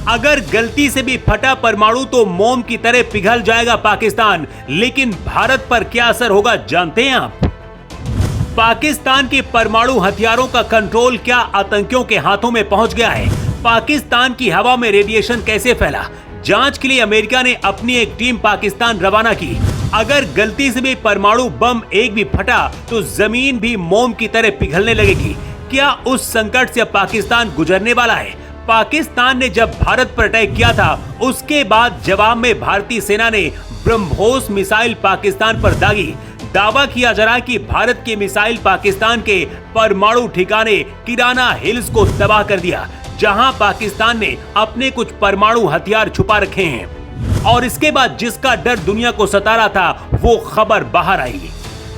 अगर गलती से भी फटा परमाणु तो मोम की तरह पिघल जाएगा पाकिस्तान। लेकिन भारत पर क्या असर होगा जानते हैं आप? पाकिस्तान के परमाणु हथियारों का कंट्रोल क्या आतंकियों के हाथों में पहुंच गया है? पाकिस्तान की हवा में रेडिएशन कैसे फैला? जांच के लिए अमेरिका ने अपनी एक टीम पाकिस्तान रवाना की। अगर गलती से भी परमाणु बम एक भी फटा तो जमीन भी मोम की तरह पिघलने लगेगी। क्या उस संकट से पाकिस्तान गुजरने वाला है? पाकिस्तान ने जब भारत पर अटैक किया था उसके बाद जवाब में भारतीय सेना ने ब्रह्मोस मिसाइल पाकिस्तान पर दागी। दावा किया जा रहा है कि भारत की मिसाइल पाकिस्तान के परमाणु ठिकाने किराना हिल्स को तबाह कर दिया, जहां पाकिस्तान ने अपने कुछ परमाणु हथियार छुपा रखे हैं। और इसके बाद जिसका डर दुनिया को सता रहा था वो खबर बाहर आई।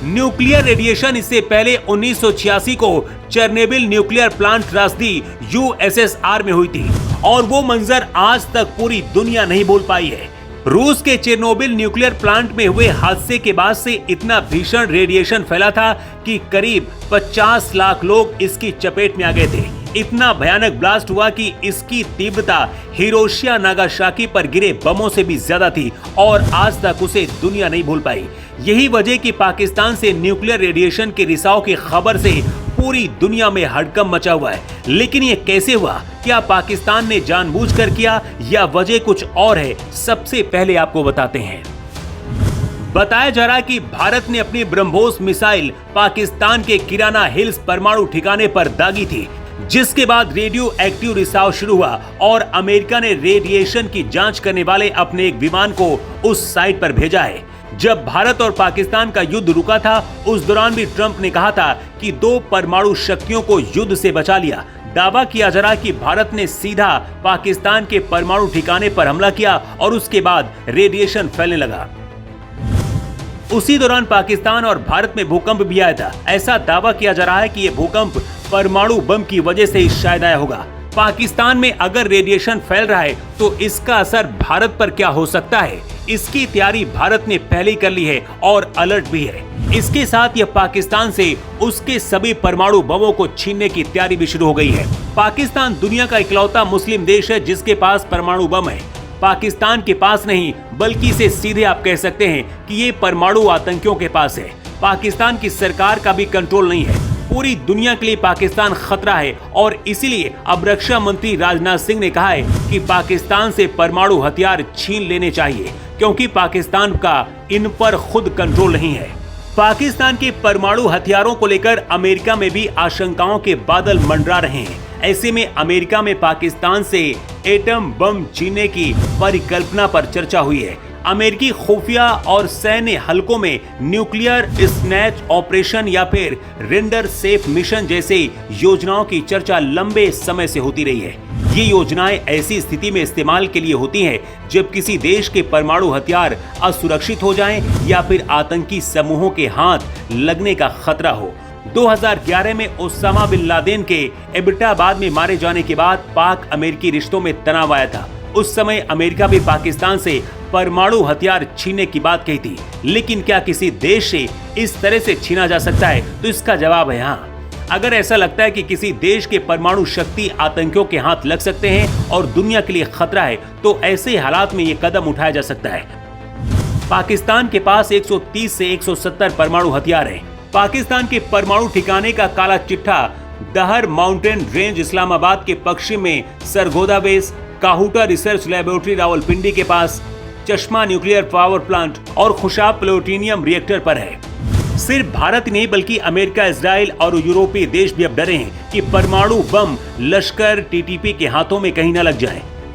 न्यूक्लियर रेडिएशन इससे पहले 1986 को चेरनोबिल न्यूक्लियर प्लांट त्रासदी यूएसएसआर में हुई थी और वो मंजर आज तक पूरी दुनिया नहीं भूल पाई है। रूस के चेरनोबिल न्यूक्लियर प्लांट में हुए हादसे के बाद से इतना भीषण रेडिएशन फैला था कि करीब 50 लाख लोग इसकी चपेट में आ गए थे। इतना भयानक ब्लास्ट हुआ कि इसकी तीव्रता हिरोशिमा नागासाकी पर गिरे बमों से भी ज्यादा थी और आज तक उसे दुनिया नहीं भूल पाई। यही वजह कि पाकिस्तान से न्यूक्लियर रेडिएशन के रिसाव की खबर से पूरी दुनिया में हड़कंप मचा हुआ है। लेकिन ये कैसे हुआ? क्या पाकिस्तान ने जानबूझकर किया या वजह कुछ और है? सबसे पहले आपको बताते हैं। बताया जा रहा है कि भारत ने अपनी ब्रह्मोस मिसाइल पाकिस्तान के किराना हिल्स परमाणु ठिकाने पर दागी थी, जिसके बाद रेडियो एक्टिव रिसाव शुरू हुआ और अमेरिका ने रेडिएशन की जांच करने वाले अपने एक विमान को उस साइट पर भेजा है। जब भारत और पाकिस्तान का युद्ध रुका था उस दौरान भी ट्रंप ने कहा था कि दो परमाणु शक्तियों को युद्ध से बचा लिया। दावा किया जा रहा है कि भारत ने सीधा पाकिस्तान के परमाणु ठिकाने पर हमला किया और उसके बाद रेडिएशन फैलने लगा। उसी दौरान पाकिस्तान और भारत में भूकंप भी आया था। ऐसा दावा किया जा रहा है कि यह भूकंप परमाणु बम की वजह से ही शायद आया होगा। पाकिस्तान में अगर रेडिएशन फैल रहा है तो इसका असर भारत पर क्या हो सकता है, इसकी तैयारी भारत ने पहले ही कर ली है और अलर्ट भी है। इसके साथ यह पाकिस्तान से उसके सभी परमाणु बमों को छीनने की तैयारी भी शुरू हो गई है। पाकिस्तान दुनिया का इकलौता मुस्लिम देश है जिसके पास परमाणु बम है। पाकिस्तान के पास नहीं बल्कि इसे सीधे आप कह सकते हैं कि ये परमाणु आतंकियों के पास है। पाकिस्तान की सरकार का भी कंट्रोल नहीं है। पूरी दुनिया के लिए पाकिस्तान खतरा है और इसीलिए अब रक्षा मंत्री राजनाथ सिंह ने कहा है कि पाकिस्तान से परमाणु हथियार छीन लेने चाहिए, क्योंकि पाकिस्तान का इन पर खुद कंट्रोल नहीं है। पाकिस्तान के परमाणु हथियारों को लेकर अमेरिका में भी आशंकाओं के बादल मंडरा रहे हैं। ऐसे में अमेरिका में पाकिस्तान से एटम बम छीनने की परिकल्पना पर चर्चा हुई है। अमेरिकी खुफिया और सैन्य हलकों में न्यूक्लियर स्नैच ऑपरेशन या फिर रेंडर सेफ मिशन जैसे योजनाओं की चर्चा लंबे समय से होती रही है। ये योजनाएं ऐसी स्थिति में इस्तेमाल के लिए होती हैं जब किसी देश के परमाणु हथियार असुरक्षित हो जाएं या फिर आतंकी समूहों के हाथ लगने का खतरा हो। 2011 में ओसामा बिन लादेन के एबटाबाद में मारे जाने के बाद पाक अमेरिकी रिश्तों में तनाव आया था। उस समय अमेरिका भी पाकिस्तान से परमाणु हथियार छीनने की बात कही थी। लेकिन क्या किसी देश से इस तरह से छीना जा सकता है? तो इसका जवाब है हाँ। अगर ऐसा लगता है कि किसी देश के परमाणु शक्ति आतंकियों के हाथ लग सकते हैं और दुनिया के लिए खतरा है तो ऐसे हालात में ये कदम उठाया जा सकता है। पाकिस्तान के पास 130 से 170 परमाणु हथियार हैं। पाकिस्तान के परमाणु ठिकाने का काला चिट्ठा दहर माउंटेन रेंज इस्लामाबाद के पश्चिम में Sargodha base, Kahuta research laboratory Rawalpindi के पास, चश्मा न्यूक्लियर पावर प्लांट और खुशाब प्लूटोनियम रिएक्टर पर है। सिर्फ भारत नहीं बल्कि अमेरिका, इजराइल और यूरोपीय देश भी अब डरे हैं कि परमाणु बम लश्कर टीटीपी के हाथों में कहीं न लग जाए।